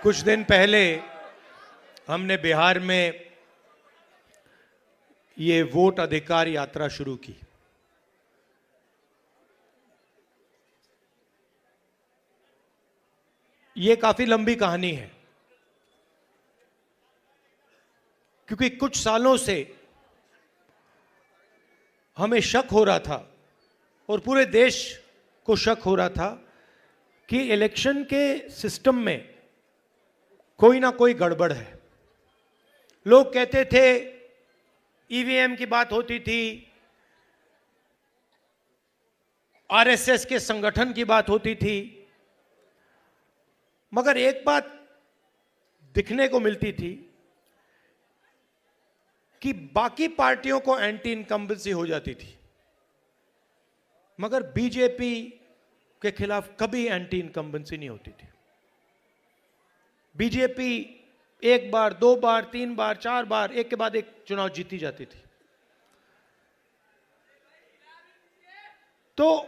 कुछ दिन पहले हमने बिहार में ये वोट अधिकार यात्रा शुरू की। ये काफी लंबी कहानी है, क्योंकि कुछ सालों से हमें शक हो रहा था और पूरे देश को शक हो रहा था कि इलेक्शन के सिस्टम में कोई ना कोई गड़बड़ है। लोग कहते थे ईवीएम की बात होती थी, आरएसएस के संगठन की बात होती थी, मगर एक बात दिखने को मिलती थी कि बाकी पार्टियों को एंटी इनकम्बेंसी हो जाती थी, मगर बीजेपी के खिलाफ कभी एंटी इनकम्बेंसी नहीं होती थी। बीजेपी एक बार, दो बार, तीन बार, चार बार, एक के बाद एक चुनाव जीती जाती थी। तो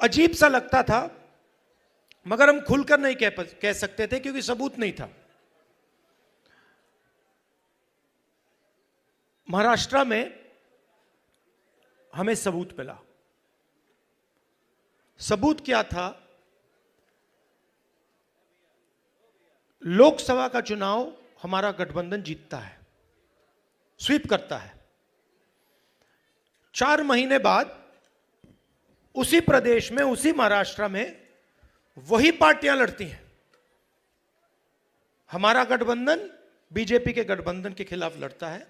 अजीब सा लगता था, मगर हम खुलकर नहीं कह सकते थे क्योंकि सबूत नहीं था। महाराष्ट्र में हमें सबूत मिला। सबूत क्या था? लोकसभा का चुनाव हमारा गठबंधन जीतता है, स्वीप करता है। 4 महीने बाद उसी प्रदेश में, उसी महाराष्ट्र में वही पार्टियां लड़ती हैं। हमारा गठबंधन बीजेपी के गठबंधन के खिलाफ लड़ता है।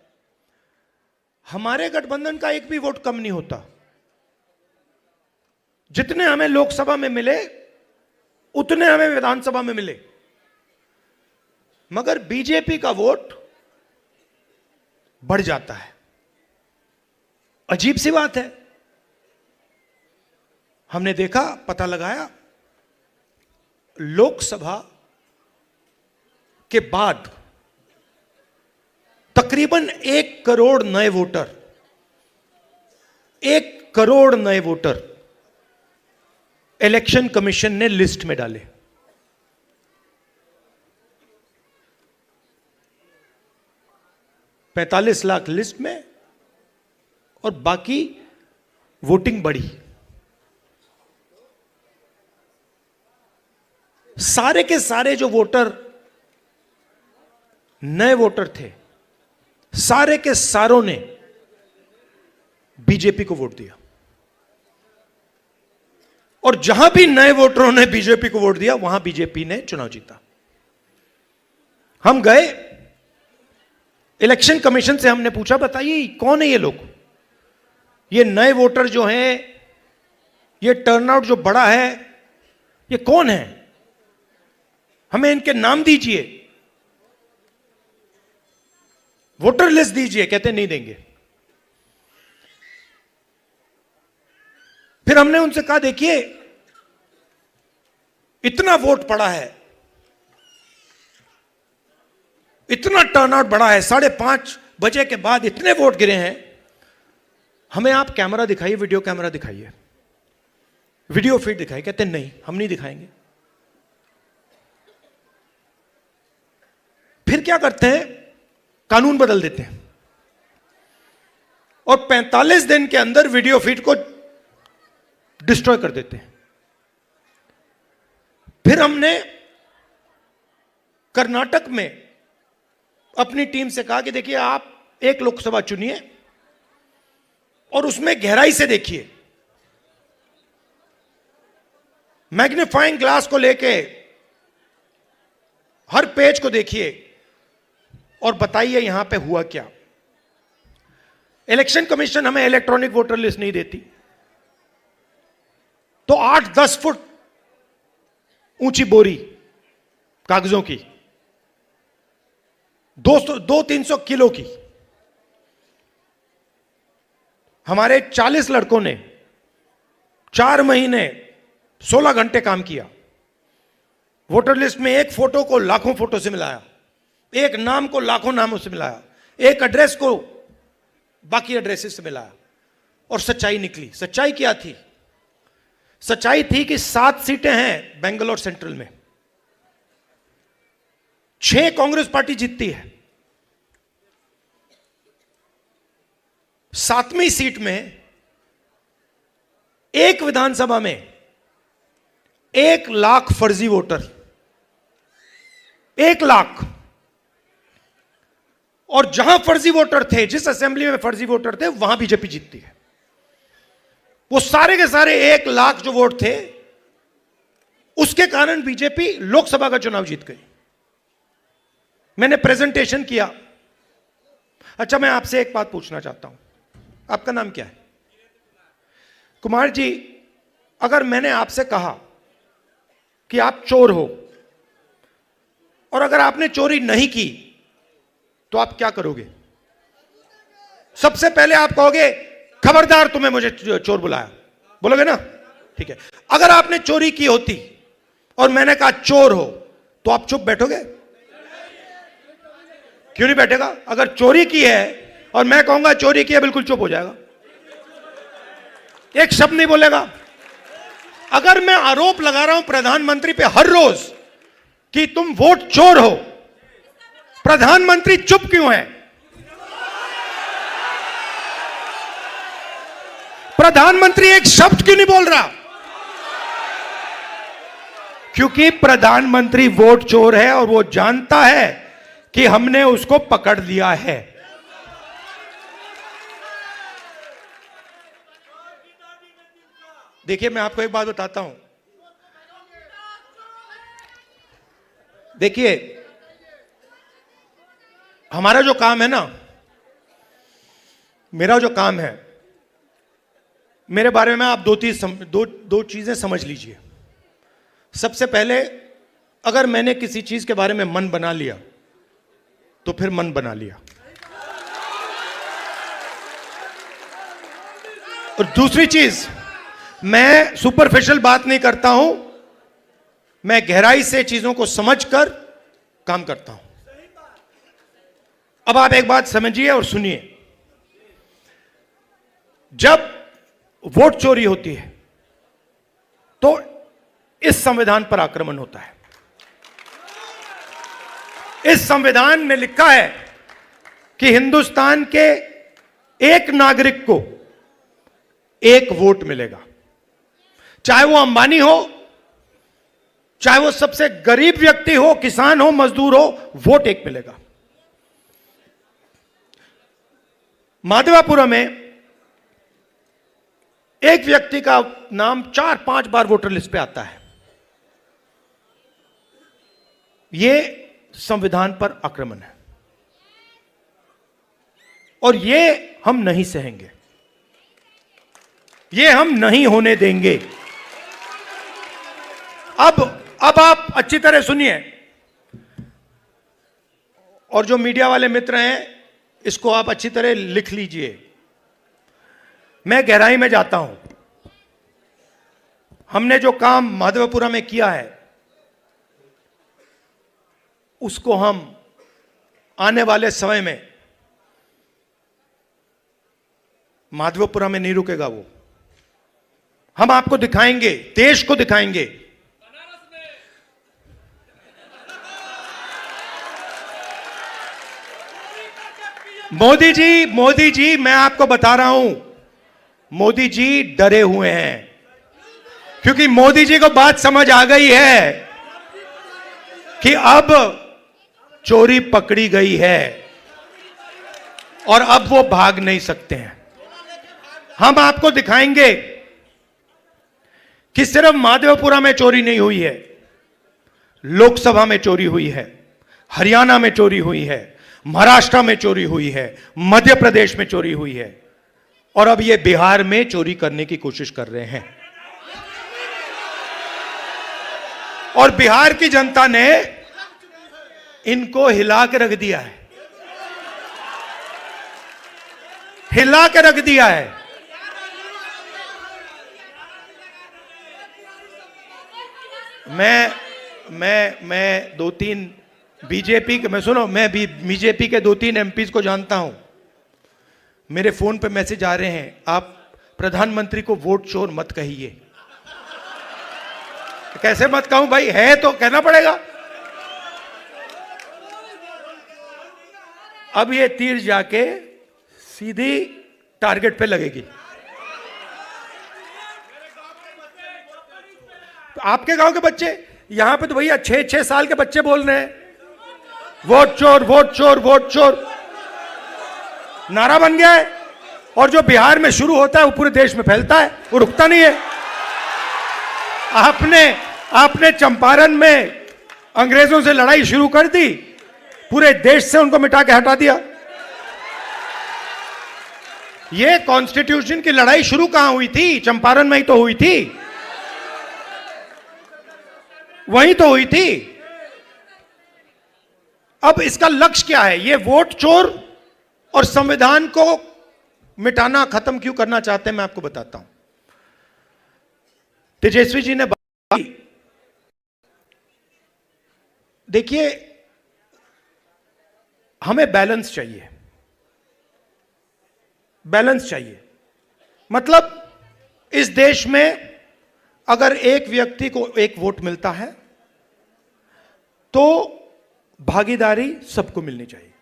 हमारे गठबंधन का एक भी वोट कम नहीं होता। जितने हमें लोकसभा में मिले उतने हमें विधानसभा में मिले, मगर बीजेपी का वोट बढ़ जाता है। अजीब सी बात है। हमने देखा, पता लगाया, लोकसभा के बाद तकरीबन 1 करोड़ नए वोटर, 1 करोड़ नए वोटर इलेक्शन कमीशन ने लिस्ट में डाले। $45 लाख लिस्ट में और बाकी वोटिंग बढ़ी। सारे के सारे जो वोटर नए वोटर थे, सारे के सारों ने बीजेपी को वोट दिया। और जहां भी नए वोटरों ने बीजेपी को वोट दिया, वहां बीजेपी ने चुनाव जीता। हम गए इलेक्शन कमीशन से, हमने पूछा, बताइए कौन है ये लोग? ये नए वोटर जो हैं, ये टर्नआउट जो बड़ा है, ये कौन है? हमें इनके नाम दीजिए, वोटर लिस्ट दीजिए। कहते नहीं देंगे। फिर हमने उनसे कहा, देखिए इतना वोट पड़ा है, इतना टर्नआउट बढ़ा है, 5:30 बजे के बाद इतने वोट गिरे हैं, हमें आप कैमरा दिखाइए, वीडियो कैमरा दिखाइए, वीडियो फीड दिखाइए। कहते नहीं, हम नहीं दिखाएंगे। फिर क्या करते हैं? कानून बदल देते हैं और 45 दिन के अंदर वीडियो फीड को डिस्ट्रॉय कर देते हैं। फिर हमने कर्नाटक में अपनी टीम से कहा कि देखिए, आप एक लोकसभा चुनिए और उसमें गहराई से देखिए, मैग्नीफाइंग ग्लास को लेके हर पेज को देखिए और बताइए यहां पे हुआ क्या। इलेक्शन कमीशन हमें इलेक्ट्रॉनिक वोटर लिस्ट नहीं देती, तो 8-10 फुट ऊंची बोरी कागजों की, 200-300 किलो की, हमारे 40 लड़कों ने 4 महीने 16 घंटे काम किया। वोटर लिस्ट में एक फोटो को लाखों फोटो से मिलाया, एक नाम को लाखों नामों से मिलाया, एक एड्रेस को बाकी एड्रेसेस से मिलाया, और सच्चाई निकली। सच्चाई क्या थी? सच्चाई थी कि 7 सीटें हैं बेंगलोर सेंट्रल में, 6 कांग्रेस पार्टी जीतती है, 7वीं सीट में एक विधानसभा में 1 लाख फर्जी वोटर, 1 लाख। और जहां फर्जी वोटर थे, जिस असेंबली में फर्जी वोटर थे, वहां बीजेपी जीतती है। वो सारे के सारे 1 लाख जो वोट थे, उसके कारण बीजेपी लोकसभा का चुनाव जीत गई। मैंने प्रेजेंटेशन किया। अच्छा, मैं आपसे एक बात पूछना चाहता हूं, आपका नाम क्या है? कुमार जी, अगर मैंने आपसे कहा कि आप चोर हो, और अगर आपने चोरी नहीं की, तो आप क्या करोगे? सबसे पहले आप कहोगे खबरदार, तुम्हें मुझे चोर बुलाया, बोलोगे ना? ठीक है। अगर आपने चोरी की होती और मैंने कहा चोर हो, तो आप चुप बैठोगे? क्यों नहीं बैठेगा? अगर चोरी की है और मैं कहूंगा चोरी की है, बिल्कुल चुप हो जाएगा, एक शब्द नहीं बोलेगा। अगर मैं आरोप लगा रहा हूं प्रधानमंत्री पे हर रोज कि तुम वोट चोर हो, प्रधानमंत्री चुप क्यों है? प्रधानमंत्री एक शब्द क्यों नहीं बोल रहा? क्योंकि प्रधानमंत्री वोट चोर है और वो जानता है कि हमने उसको पकड़ लिया है। देखिए, मैं आपको एक बात बताता हूं। देखिए, हमारा जो काम है ना, मेरा जो काम है, मेरे बारे में आप दो चीजें समझ लीजिए। सबसे पहले, अगर मैंने किसी चीज के बारे में मन बना लिया, तो फिर मन बना लिया। और दूसरी चीज, मैं सुपरफिशियल बात नहीं करता हूं, मैं गहराई से चीजों को समझकर काम करता हूं। अब आप एक बात समझिए और सुनिए। जब वोट चोरी होती है, तो इस संविधान पर आक्रमण होता है। इस संविधान में लिखा है कि हिंदुस्तान के एक नागरिक को 1 वोट मिलेगा, चाहे वो अंबानी हो, चाहे वो सबसे गरीब व्यक्ति हो, किसान हो, मजदूर हो, वोट 1 मिलेगा। माधवापुरम में एक व्यक्ति का नाम 4-5 बार वोटर लिस्ट पे आता है। यह संविधान पर आक्रमण है और यह हम नहीं सहेंगे, यह हम नहीं होने देंगे। अब आप अच्छी तरह सुनिए, और जो मीडिया वाले मित्र हैं, इसको आप अच्छी तरह लिख लीजिए। मैं गहराई में जाता हूं। हमने जो काम माधवपुरा में किया है, उसको हम आने वाले समय में, माधवपुरा में नहीं रुकेगा वो, हम आपको दिखाएंगे, देश को दिखाएंगे। मोदी जी, मैं आपको बता रहा हूं, मोदी जी डरे हुए हैं, क्योंकि मोदी जी को बात समझ आ गई है कि अब चोरी पकड़ी गई है और अब वो भाग नहीं सकते हैं। हम आपको दिखाएंगे कि सिर्फ माधवपुरा में चोरी नहीं हुई है, लोकसभा में चोरी हुई है, हरियाणा में चोरी हुई है, महाराष्ट्र में चोरी हुई है, मध्य प्रदेश में चोरी हुई है, और अब ये बिहार में चोरी करने की कोशिश कर रहे हैं। और बिहार की जनता ने इनको हिला के रख दिया है, हिला के रख दिया है। मैं 2-3 बीजेपी के, मैं सुनो, मैं भी बीजेपी के 2-3 एमपीज को जानता हूं। मेरे फोन पे मैसेज आ रहे हैं, आप प्रधानमंत्री को वोट चोर मत कहिए। कैसे मत कहूं भाई, है तो कहना पड़ेगा। अब ये तीर जाके सीधी टारगेट पे लगेगी। आपके गांव के बच्चे, यहां पे तो भैया 6-6 साल के बच्चे बोल रहे हैं वोट चोर वोट चोर वोट चोर, नारा बन गया है। और जो बिहार में शुरू होता है वो पूरे देश में फैलता है, वो रुकता नहीं है। आपने चंपारण में अंग्रेजों से लड़ाई शुरू कर दी, पूरे देश से उनको मिटा के हटा दिया। ये कॉन्स्टिट्यूशन की लड़ाई शुरू कहां हुई थी? चंपारण में ही तो हुई थी, वहीं तो हुई थी। अब इसका लक्ष्य क्या है? ये वोट चोर और संविधान को मिटाना, खत्म क्यों करना चाहते हैं, मैं आपको बताता हूं। तेजस्वी जी ने बात की, देखिए हमें बैलेंस चाहिए, बैलेंस चाहिए। मतलब इस देश में अगर एक व्यक्ति को एक वोट मिलता है तो भागीदारी सबको मिलनी चाहिए।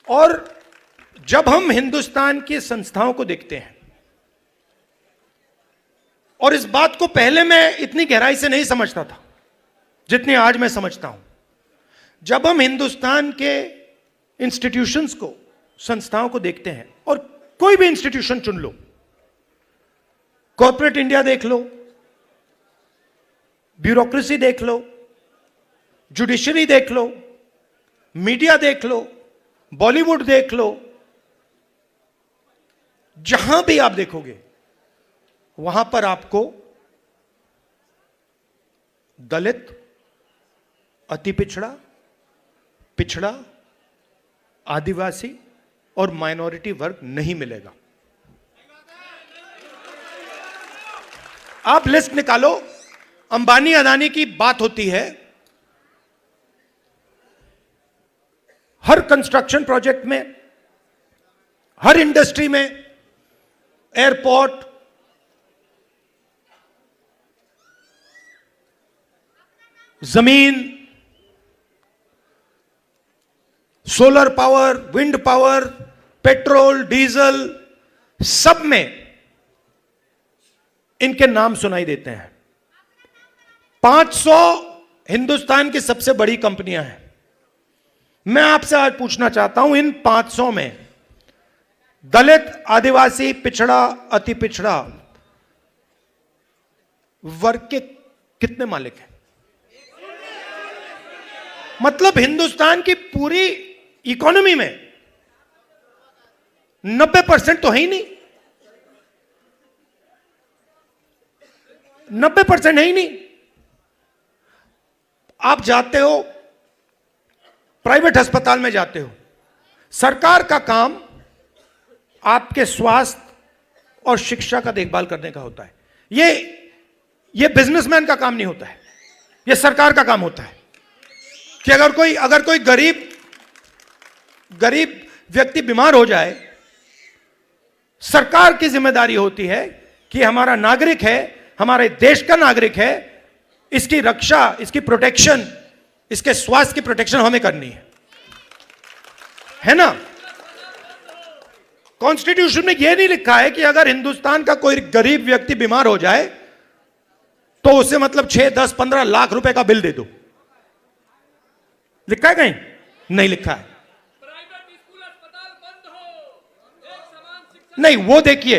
और जब हम हिंदुस्तान की संस्थाओं को देखते हैं, और इस बात को पहले मैं इतनी गहराई से नहीं समझता था जितनी आज मैं समझता हूं, जब हम हिंदुस्तान के इंस्टीट्यूशंस को, संस्थाओं को देखते हैं, और कोई भी इंस्टीट्यूशन चुन लो, कॉर्पोरेट इंडिया देख लो, ब्यूरोक्रेसी देख लो, जुडिशरी देख लो, मीडिया देख लो, बॉलीवुड देख लो, जहां भी आप देखोगे वहां पर आपको दलित, अति पिछड़ा, पिछड़ा, आदिवासी और माइनॉरिटी वर्ग नहीं मिलेगा। आप लिस्ट निकालो, अंबानी अदानी की बात होती है, हर कंस्ट्रक्शन प्रोजेक्ट में, हर इंडस्ट्री में, एयरपोर्ट, जमीन, solar power, wind power, petrol, diesel, सब में इनके नाम सुनाई देते हैं। 500 हिंदुस्तान की सबसे बड़ी कंपनियां हैं। मैं आपसे आज पूछना चाहता हूं, इन 500 में दलित, आदिवासी, पिछड़ा, अति पिछड़ा वर्ग के कितने मालिक हैं? मतलब हिंदुस्तान की पूरी इकोनॉमी में 90% तो है ही नहीं, 90% है ही नहीं। आप जाते हो प्राइवेट अस्पताल में, जाते हो, सरकार का काम आपके स्वास्थ्य और शिक्षा का देखभाल करने का होता है। ये बिजनेसमैन का काम नहीं होता है, ये सरकार का काम होता है कि अगर कोई गरीब व्यक्ति बीमार हो जाए, सरकार की जिम्मेदारी होती है कि हमारा नागरिक है, हमारे देश का नागरिक है, इसकी रक्षा, इसकी प्रोटेक्शन, इसके स्वास्थ्य की प्रोटेक्शन हमें करनी है ना? कॉन्स्टिट्यूशन में यह नहीं लिखा है कि अगर हिंदुस्तान का कोई गरीब व्यक्ति बीमार हो जाए तो उसे मतलब 6, 10, 15 लाख रुपए का बिल दे दो। लिखा है कहीं? नहीं लिखा है। प्राइवेट स्कूल अस्पताल बंद हो, एक समान शिक्षा नहीं, वो देखिए,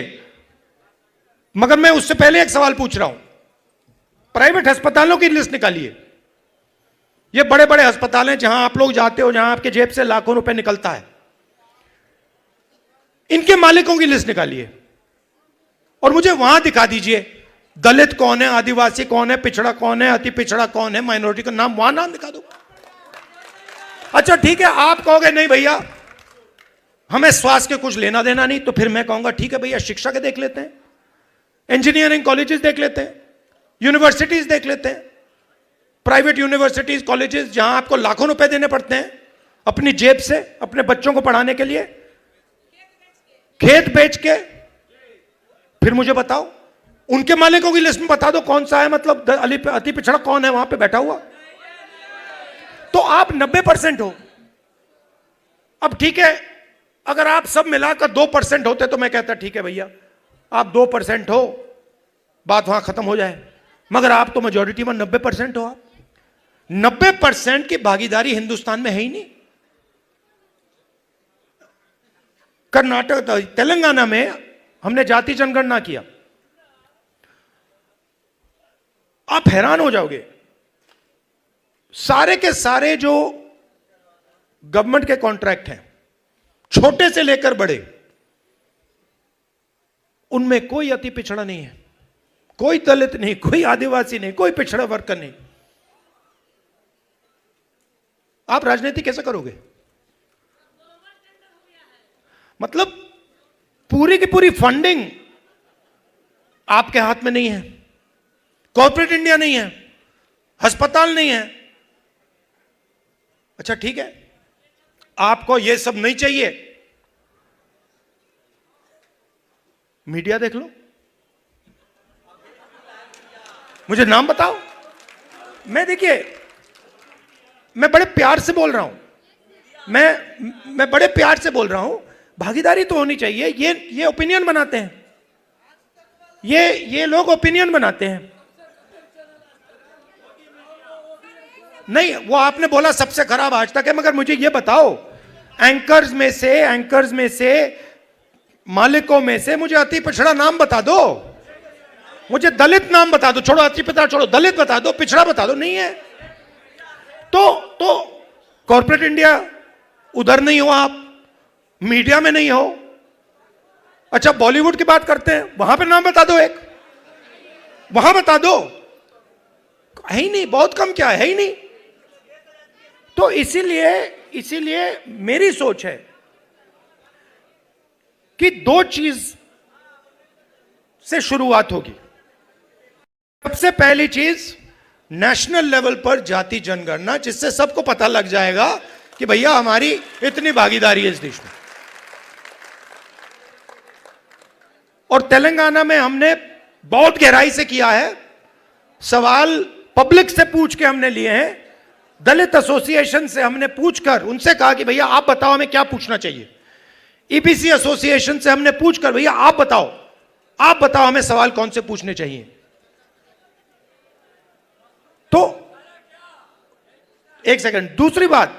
मगर मैं उससे पहले एक सवाल पूछ रहा हूं। प्राइवेट अस्पतालों की लिस्ट निकालिए। ये बड़े बड़े अस्पताल हैं जहां आप लोग जाते हो, जहां आपके जेब से लाखों रुपए निकलता है, इनके मालिकों की लिस्ट निकालिए और मुझे वहां दिखा दीजिए दलित कौन है, आदिवासी कौन है, पिछड़ा कौन है, अति पिछड़ा कौन है, माइनॉरिटी का नाम, वहां नाम दिखा दो। अच्छा ठीक है, आप कहोगे नहीं भैया हमें स्वास्थ्य के कुछ लेना देना नहीं, तो फिर मैं कहूंगा ठीक है भैया शिक्षा के देख लेते हैं, इंजीनियरिंग कॉलेजेस देख लेते हैं, यूनिवर्सिटीज देख लेते हैं, प्राइवेट यूनिवर्सिटीज, कॉलेजेस जहां आपको लाखों रुपए देने पड़ते हैं अपनी जेब से अपने बच्चों को पढ़ाने के लिए, खेत बेच के। फिर मुझे बताओ उनके मालिकों की लिस्ट में बता दो कौन सा है, मतलब अति पिछड़ा कौन है वहां पे बैठा हुआ। तो आप 90% हो, अब ठीक है, अगर आप सब मिलाकर 2% होते तो मैं कहता ठीक है भैया, आप 2% हो, बात वहां खत्म हो जाए। मगर आप तो मेजोरिटी में 90% हो। आप 90% की भागीदारी हिंदुस्तान में है ही नहीं। कर्नाटक, तेलंगाना में हमने जाति जनगणना किया, आप हैरान हो जाओगे। सारे के सारे जो गवर्नमेंट के कॉन्ट्रैक्ट हैं, छोटे से लेकर बड़े, उनमें कोई अति पिछड़ा नहीं है, कोई दलित नहीं, कोई आदिवासी नहीं, कोई पिछड़ा वर्ग का नहीं। आप राजनीति कैसे करोगे? मतलब पूरी की पूरी फंडिंग आपके हाथ में नहीं है, कॉर्पोरेट इंडिया नहीं है, अस्पताल नहीं है। अच्छा ठीक है, आपको यह सब नहीं चाहिए, मीडिया देख लो, मुझे नाम बताओ। मैं देखिए, मैं बड़े प्यार से बोल रहा हूं, मैं बड़े प्यार से बोल रहा हूं, भागीदारी तो होनी चाहिए। ये ओपिनियन बनाते हैं, ये लोग ओपिनियन बनाते हैं। नहीं, वो आपने बोला सबसे खराब आज तक है, मगर मुझे ये बताओ, एंकर्स में से मालिकों में से मुझे अति पिछड़ा नाम बता दो, मुझे दलित नाम बता दो, छोड़ो अति पिछड़ा छोड़ो, दलित बता दो, पिछड़ा बता दो। नहीं है तो कॉर्पोरेट इंडिया उधर नहीं हो, आप मीडिया में नहीं हो। अच्छा बॉलीवुड की बात करते हैं, वहां पे नाम बता दो, एक वहां बता दो, है ही नहीं, बहुत कम, क्या है ही नहीं। तो इसीलिए मेरी सोच है कि दो चीज से शुरुआत होगी। सबसे पहली चीज नेशनल लेवल पर जाति जनगणना, जिससे सबको पता लग जाएगा कि भैया हमारी इतनी भागीदारी है इस देश में। और तेलंगाना में हमने बहुत गहराई से किया है, सवाल पब्लिक से पूछ के हमने लिए हैं, दलित एसोसिएशन से हमने पूछकर उनसे कहा कि भैया आप बताओ हमें क्या पूछना चाहिए। ईबीसी एसोसिएशन से हमने पूछकर भैया आप बताओ हमें सवाल कौन से पूछने चाहिए। तो एक सेकंड, दूसरी बात,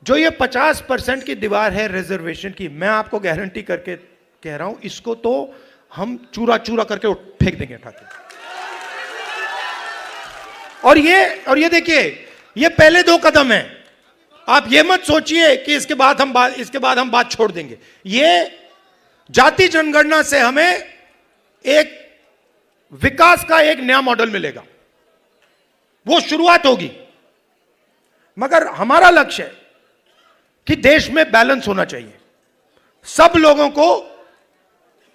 जो ये 50% की दीवार है रिजर्वेशन की, मैं आपको गारंटी करके कह रहा हूं, इसको तो हम चूरा चूरा करके फेंक देंगे उठा के। और ये देखिए, ये पहले 2 कदम हैं। आप ये मत सोचिए कि इसके बाद हम बात छोड़ देंगे। ये जाति जनगणना से हमें एक विकास का एक नया मॉडल मिलेगा, वो शुरुआत होगी। मगर हमारा लक्ष्य है कि देश में बैलेंस होना चाहिए, सब लोगों को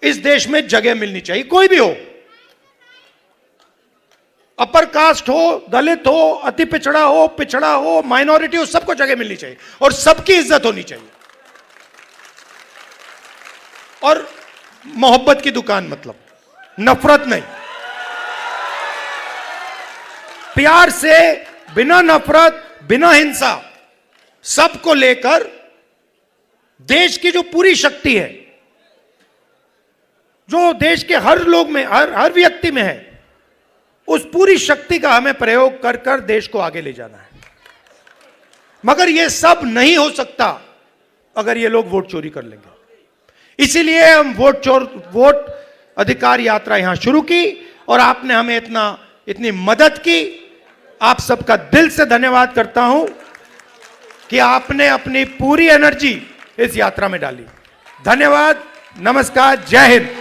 इस देश में जगह मिलनी चाहिए, कोई भी हो, अपर कास्ट हो, दलित हो, अति पिछड़ा हो, माइनॉरिटी हो, सबको जगह मिलनी चाहिए और सबकी इज्जत होनी चाहिए। और मोहब्बत की दुकान, मतलब नफरत नहीं, प्यार से, बिना नफरत, बिना हिंसा, सबको लेकर देश की जो पूरी शक्ति है, जो देश के हर लोग में, हर व्यक्ति में है, उस पूरी शक्ति का हमें प्रयोग कर कर देश को आगे ले जाना है। मगर यह सब नहीं हो सकता अगर ये लोग वोट चोरी कर लेंगे। इसीलिए हम वोट अधिकार यात्रा यहां शुरू की और आपने हमें इतनी मदद की। आप सबका दिल से धन्यवाद करता हूं कि आपने अपनी पूरी एनर्जी इस यात्रा में डाली। धन्यवाद, नमस्कार, जय हिंद।